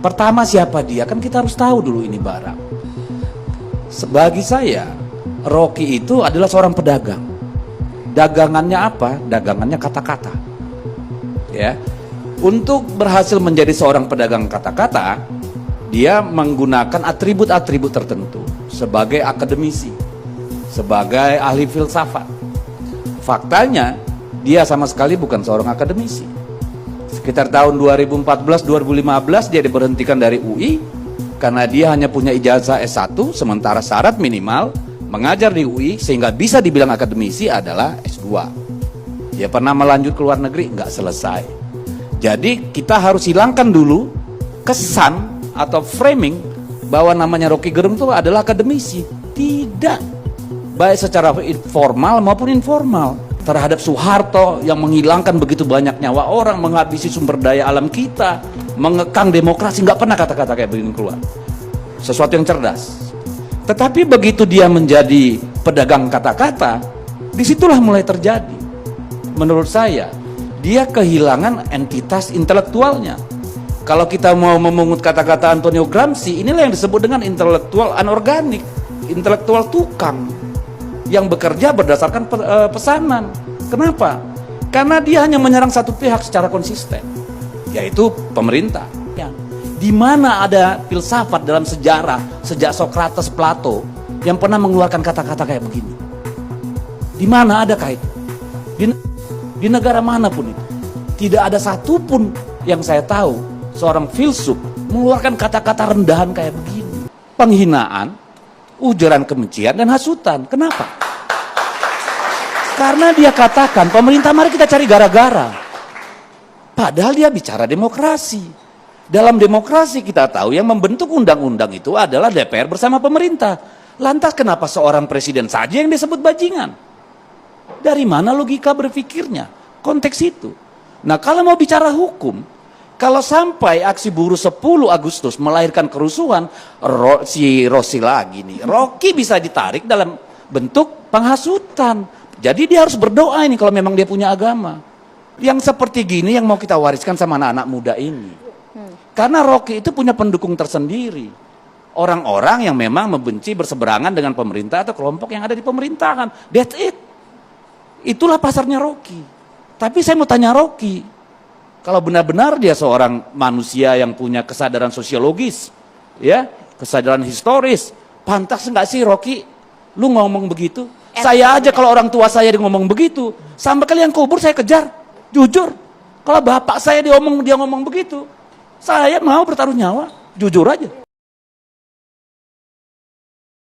Pertama, siapa dia? Kan kita harus tahu dulu ini barang. Bagi saya, Rocky itu adalah seorang pedagang. Dagangannya apa? Dagangannya kata-kata. Ya. Untuk berhasil menjadi seorang pedagang kata-kata, dia menggunakan atribut-atribut tertentu sebagai akademisi, sebagai ahli filsafat. Faktanya, dia sama sekali bukan seorang akademisi. Sekitar tahun 2014-2015 dia diberhentikan dari UI karena dia hanya punya ijazah S1, sementara syarat minimal mengajar di UI sehingga bisa dibilang akademisi adalah S2. Dia pernah melanjut ke luar negeri, nggak selesai. Jadi kita harus hilangkan dulu kesan atau framing bahwa namanya Rocky Gerung itu adalah akademisi. Tidak. Baik secara formal maupun informal. Terhadap Soeharto yang menghilangkan begitu banyak nyawa orang, menghabisi sumber daya alam kita, mengekang demokrasi, nggak pernah kata-kata kayak begini keluar. Sesuatu yang cerdas. Tetapi begitu dia menjadi pedagang kata-kata, disitulah mulai terjadi. Menurut saya, dia kehilangan entitas intelektualnya. Kalau kita mau memungut kata-kata Antonio Gramsci, inilah yang disebut dengan intelektual anorganik, intelektual tukang, yang bekerja berdasarkan pesanan. Kenapa? Karena dia hanya menyerang satu pihak secara konsisten, yaitu pemerintah. Ya. Di mana ada filsafat dalam sejarah sejak Socrates, Plato yang pernah mengeluarkan kata-kata kayak begini? Di mana ada kait? Di negara manapun itu, tidak ada satupun yang saya tahu seorang filsuf mengeluarkan kata-kata rendahan kayak begini. Penghinaan, ujaran kebencian dan hasutan. Kenapa? Karena dia katakan, pemerintah mari kita cari gara-gara. Padahal dia bicara demokrasi. Dalam demokrasi kita tahu yang membentuk undang-undang itu adalah DPR bersama pemerintah. Lantas kenapa seorang presiden saja yang disebut bajingan? Dari mana logika berpikirnya? Konteks itu. Nah, kalau mau bicara hukum, kalau sampai aksi buruh 10 Agustus melahirkan kerusuhan, si Rossi lagi nih, Rocky bisa ditarik dalam bentuk penghasutan. Jadi dia harus berdoa ini kalau memang dia punya agama. Yang seperti gini yang mau kita wariskan sama anak-anak muda ini. Karena Rocky itu punya pendukung tersendiri. Orang-orang yang memang membenci berseberangan dengan pemerintah atau kelompok yang ada di pemerintahan. That's it. Itulah pasarnya Rocky. Tapi saya mau tanya Rocky, kalau benar-benar dia seorang manusia yang punya kesadaran sosiologis, ya, kesadaran historis, pantas nggak sih Rocky, lu ngomong begitu? Saya aja kalau orang tua saya dia ngomong begitu, sampai kalian kubur saya kejar, jujur. Kalau bapak saya dia ngomong begitu, saya mau bertaruh nyawa, jujur aja.